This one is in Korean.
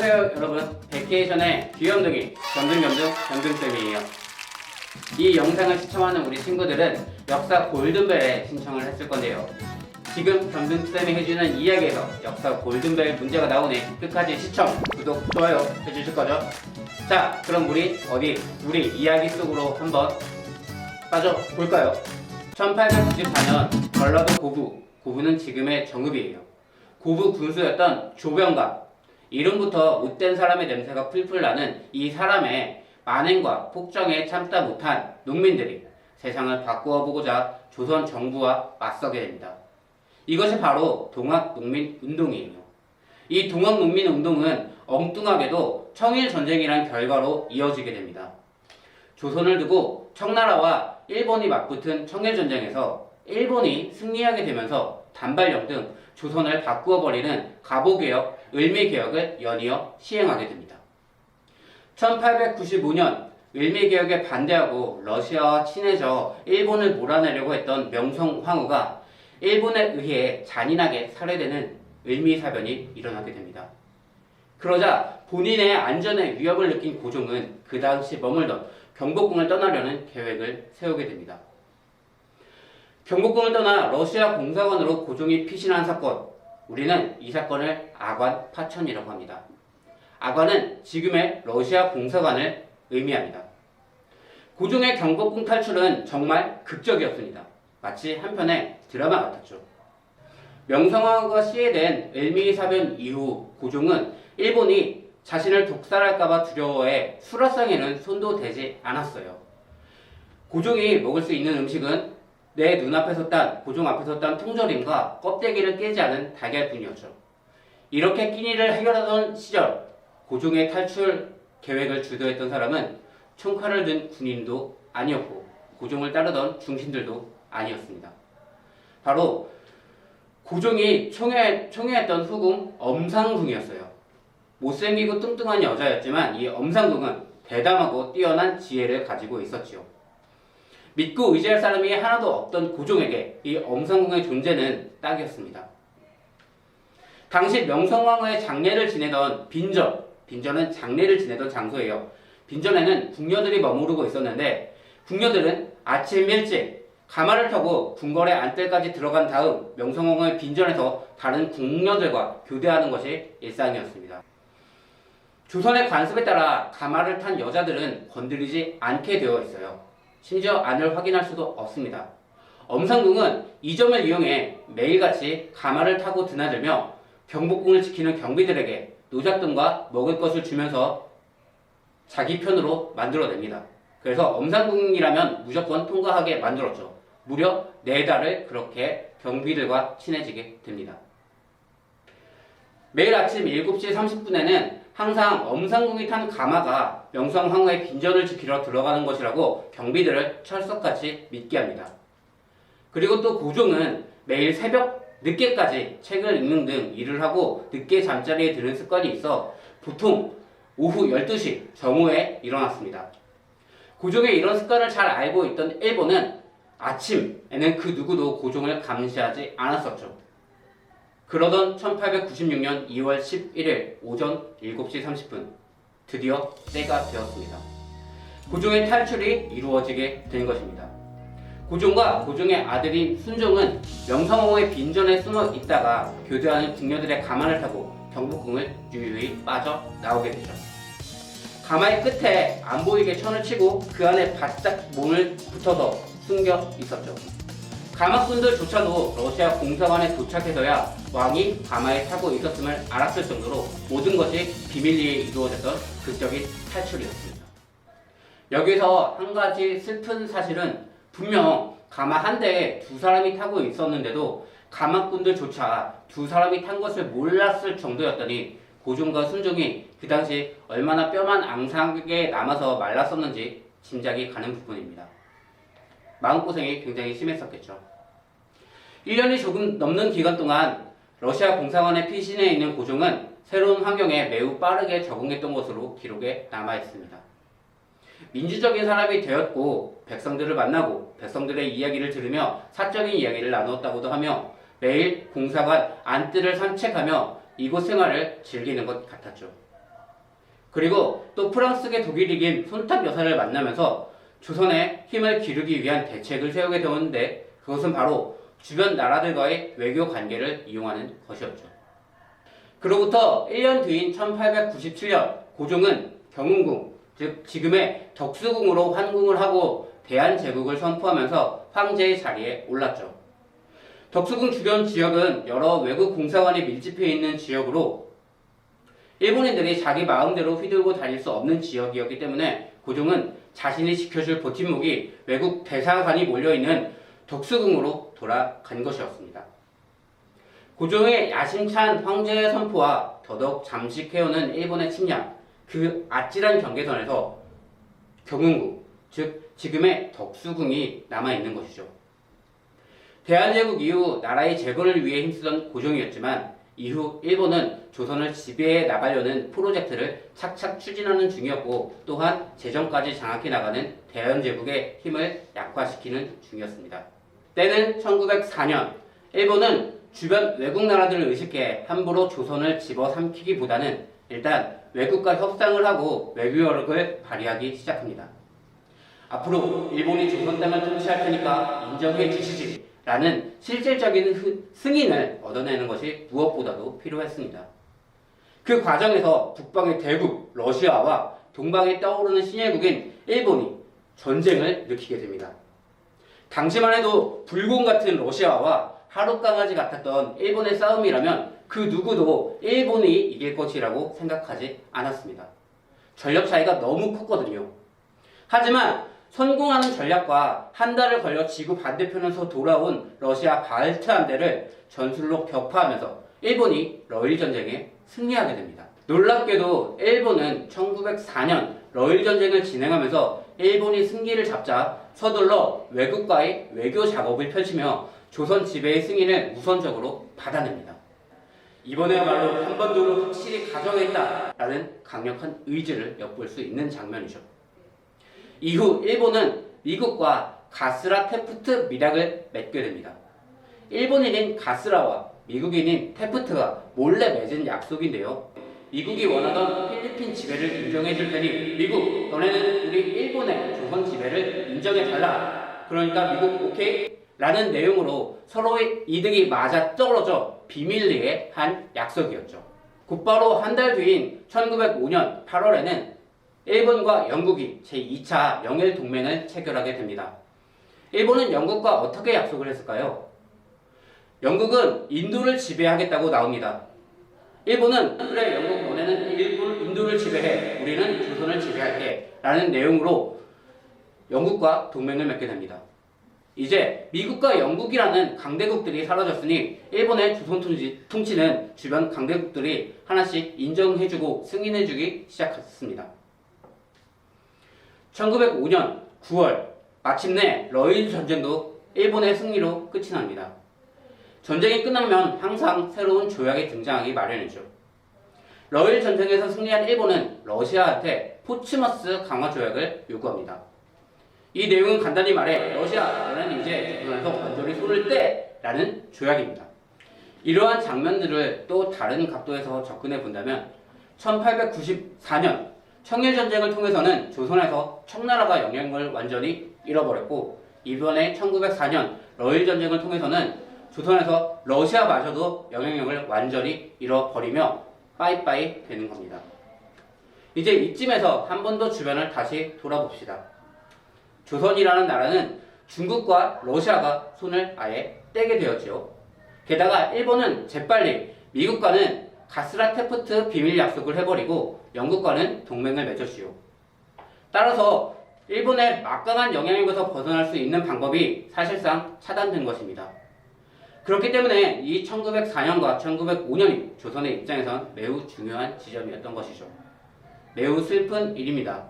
안녕하세요 여러분, 베케이션의 귀염둥이 겸등쌤이에요. 이 영상을 시청하는 우리 친구들은 역사 골든벨에 신청을 했을 건데요. 지금 겸등쌤이 해주는 이야기에서 역사 골든벨 문제가 나오니 끝까지 시청, 구독, 좋아요 해주실 거죠? 자, 그럼 우리 이야기 속으로 한번 빠져볼까요? 1894년 전라도 고부는 지금의 정읍이에요. 고부 군수였던 조병갑, 이름부터 못된 사람의 냄새가 풀풀 나는 이 사람의 만행과 폭정에 참다 못한 농민들이 세상을 바꾸어 보고자 조선 정부와 맞서게 됩니다. 이것이 바로 동학농민운동이에요. 이 동학농민운동은 엉뚱하게도 청일전쟁이란 결과로 이어지게 됩니다. 조선을 두고 청나라와 일본이 맞붙은 청일전쟁에서 일본이 승리하게 되면서 단발령 등 조선을 바꾸어버리는 갑오개혁, 을미개혁을 연이어 시행하게 됩니다. 1895년 을미개혁에 반대하고 러시아와 친해져 일본을 몰아내려고 했던 명성황후가 일본에 의해 잔인하게 살해되는 을미사변이 일어나게 됩니다. 그러자 본인의 안전에 위협을 느낀 고종은 그 당시 머물던 경복궁을 떠나려는 계획을 세우게 됩니다. 경복궁을 떠나 러시아 공사관으로 고종이 피신한 사건, 우리는 이 사건을 아관 파천이라고 합니다. 아관은 지금의 러시아 공사관을 의미합니다. 고종의 경복궁 탈출은 정말 극적이었습니다. 마치 한편의 드라마 같았죠. 명성황후가 시해된 을미사변 이후 고종은 일본이 자신을 독살할까봐 두려워해 수라상에는 손도 대지 않았어요. 고종이 먹을 수 있는 음식은 내 눈앞에서 딴, 고종 앞에서 딴 통조림과 껍데기를 깨지 않은 달걀뿐이었죠. 이렇게 끼니를 해결하던 시절, 고종의 탈출 계획을 주도했던 사람은 총칼을 든 군인도 아니었고 고종을 따르던 중신들도 아니었습니다. 바로 고종이 총애했던 후궁 엄상궁이었어요. 못생기고 뚱뚱한 여자였지만 이 엄상궁은 대담하고 뛰어난 지혜를 가지고 있었지요. 믿고 의지할 사람이 하나도 없던 고종에게 이 엄상궁의 존재는 딱이었습니다. 당시 명성황후의 장례를 지내던 빈전은 장례를 지내던 장소예요. 빈전에는 궁녀들이 머무르고 있었는데 궁녀들은 아침 일찍 가마를 타고 궁궐의 안뜰까지 들어간 다음 명성황후의 빈전에서 다른 궁녀들과 교대하는 것이 일상이었습니다. 조선의 관습에 따라 가마를 탄 여자들은 건드리지 않게 되어 있어요. 심지어 안을 확인할 수도 없습니다. 엄상궁은 이 점을 이용해 매일같이 가마를 타고 드나들며 경복궁을 지키는 경비들에게 노잣돈과 먹을 것을 주면서 자기 편으로 만들어냅니다. 그래서 엄상궁이라면 무조건 통과하게 만들었죠. 무려 4달을 그렇게 경비들과 친해지게 됩니다. 매일 아침 7시 30분에는 항상 엄상궁이 탄 가마가 명성황후의 빈전을 지키러 들어가는 것이라고 경비들을 철석같이 믿게 합니다. 그리고 또 고종은 매일 새벽 늦게까지 책을 읽는 등 일을 하고 늦게 잠자리에 드는 습관이 있어 보통 오후 12시 정오에 일어났습니다. 고종의 이런 습관을 잘 알고 있던 일본은 아침에는 그 누구도 고종을 감시하지 않았었죠. 그러던 1896년 2월 11일 오전 7시 30분 드디어 때가 되었습니다. 고종의 탈출이 이루어지게 된 것입니다. 고종과 고종의 아들인 순종은 명성황후의 빈전에 숨어 있다가 교대하는 궁녀들의 가마를 타고 경복궁을 유유히 빠져나오게 되죠. 가마의 끝에 안 보이게 천을 치고 그 안에 바짝 몸을 붙어서 숨겨 있었죠. 가마꾼들조차도 러시아 공사관에 도착해서야 왕이 가마에 타고 있었음을 알았을 정도로 모든 것이 비밀리에 이루어졌던 극적인 탈출이었습니다. 여기서 한 가지 슬픈 사실은 분명 가마 한 대에 2사람이 타고 있었는데도 가마꾼들조차 2사람이 탄 것을 몰랐을 정도였더니 고종과 순종이 그 당시 얼마나 뼈만 앙상하게 남아서 말랐었는지 짐작이 가는 부분입니다. 마음고생이 굉장히 심했었겠죠. 1년이 조금 넘는 기간 동안 러시아 공사관에 피신해 있는 고종은 새로운 환경에 매우 빠르게 적응했던 것으로 기록에 남아있습니다. 민주적인 사람이 되었고 백성들을 만나고 백성들의 이야기를 들으며 사적인 이야기를 나누었다고도 하며 매일 공사관 안뜰을 산책하며 이곳 생활을 즐기는 것 같았죠. 그리고 또 프랑스계 독일이긴 손탑 여사를 만나면서 조선에 힘을 기르기 위한 대책을 세우게 되었는데 그것은 바로 주변 나라들과의 외교 관계를 이용하는 것이었죠. 그로부터 1년 뒤인 1897년 고종은 경운궁, 즉 지금의 덕수궁으로 환궁을 하고 대한제국을 선포하면서 황제의 자리에 올랐죠. 덕수궁 주변 지역은 여러 외국 공사관이 밀집해 있는 지역으로 일본인들이 자기 마음대로 휘둘고 다닐 수 없는 지역이었기 때문에 고종은 자신이 지켜줄 버팀목이 외국 대사관이 몰려있는 덕수궁으로 돌아간 것이었습니다. 고종의 야심찬 황제의 선포와 더더욱 잠식해오는 일본의 침략, 그 아찔한 경계선에서 경운궁, 즉 지금의 덕수궁이 남아있는 것이죠. 대한제국 이후 나라의 재건을 위해 힘쓰던 고종이었지만 이후 일본은 조선을 지배해 나가려는 프로젝트를 착착 추진하는 중이었고 또한 재정까지 장악해 나가는 대한제국의 힘을 약화시키는 중이었습니다. 때는 1904년 일본은 주변 외국 나라들을 의식해 함부로 조선을 집어삼키기보다는 일단 외국과 협상을 하고 외교력을 발휘하기 시작합니다. 앞으로 일본이 조선 땅을 통치할 테니까 인정해 주시지 라는 실질적인 승인을 얻어내는 것이 무엇보다도 필요했습니다. 그 과정에서 북방의 대국 러시아와 동방에 떠오르는 신예국인 일본이 전쟁을 일으키게 됩니다. 당시만 해도 불공 같은 러시아와 하룻강아지 같았던 일본의 싸움이라면 그 누구도 일본이 이길 것이라고 생각하지 않았습니다. 전력 차이가 너무 컸거든요. 하지만 선공하는 전략과 한 달을 걸려 지구 반대편에서 돌아온 러시아 바알트 함대를 전술로 격파하면서 일본이 러일 전쟁에 승리하게 됩니다. 놀랍게도 일본은 1904년 러일 전쟁을 진행하면서 일본이 승기를 잡자 서둘러 외국과의 외교 작업을 펼치며 조선 지배의 승인을 우선적으로 받아냅니다. 이번에야말로 한반도를 확실히 가져가겠다라는 강력한 의지를 엿볼 수 있는 장면이죠. 이후 일본은 미국과 가스라 테프트 밀약을 맺게 됩니다. 일본인인 가스라와 미국인인 테프트가 몰래 맺은 약속인데요. 미국이 원하던 필리핀 지배를 인정해 줄 테니 미국 너네는 우리 일본의 조선 지배를 인정해 달라. 그러니까 미국 오케이? 라는 내용으로 서로의 이득이 맞아 떨어져 비밀리에 한 약속이었죠. 곧바로 한 달 뒤인 1905년 8월에는 일본과 영국이 제2차 영일 동맹을 체결하게 됩니다. 일본은 영국과 어떻게 약속을 했을까요? 영국은 인도를 지배하겠다고 나옵니다. 일본은 그래 영국 너네는 인도를 지배해 우리는 조선을 지배할게 라는 내용으로 영국과 동맹을 맺게 됩니다. 이제 미국과 영국이라는 강대국들이 사라졌으니 일본의 조선 통치는 주변 강대국들이 하나씩 인정해주고 승인해주기 시작했습니다. 1905년 9월 마침내 러일 전쟁도 일본의 승리로 끝이 납니다. 전쟁이 끝나면 항상 새로운 조약이 등장하기 마련이죠. 러일 전쟁에서 승리한 일본은 러시아한테 포츠머스 강화 조약을 요구합니다. 이 내용은 간단히 말해 러시아 너는 이제 조선에서 완전히 손을 떼! 라는 조약입니다. 이러한 장면들을 또 다른 각도에서 접근해 본다면 1894년 청일전쟁을 통해서는 조선에서 청나라가 영향을 완전히 잃어버렸고 이번에 1904년 러일전쟁을 통해서는 조선에서 러시아마저도 영향력을 완전히 잃어버리며 빠이빠이 되는 겁니다. 이제 이쯤에서 한 번 더 주변을 다시 돌아봅시다. 조선이라는 나라는 중국과 러시아가 손을 아예 떼게 되었죠. 게다가 일본은 재빨리 미국과는 가스라 테프트 비밀 약속을 해버리고 영국과는 동맹을 맺었지요. 따라서 일본의 막강한 영향력에서 벗어날 수 있는 방법이 사실상 차단된 것입니다. 그렇기 때문에 이 1904년과 1905년이 조선의 입장에선 매우 중요한 지점이었던 것이죠. 매우 슬픈 일입니다.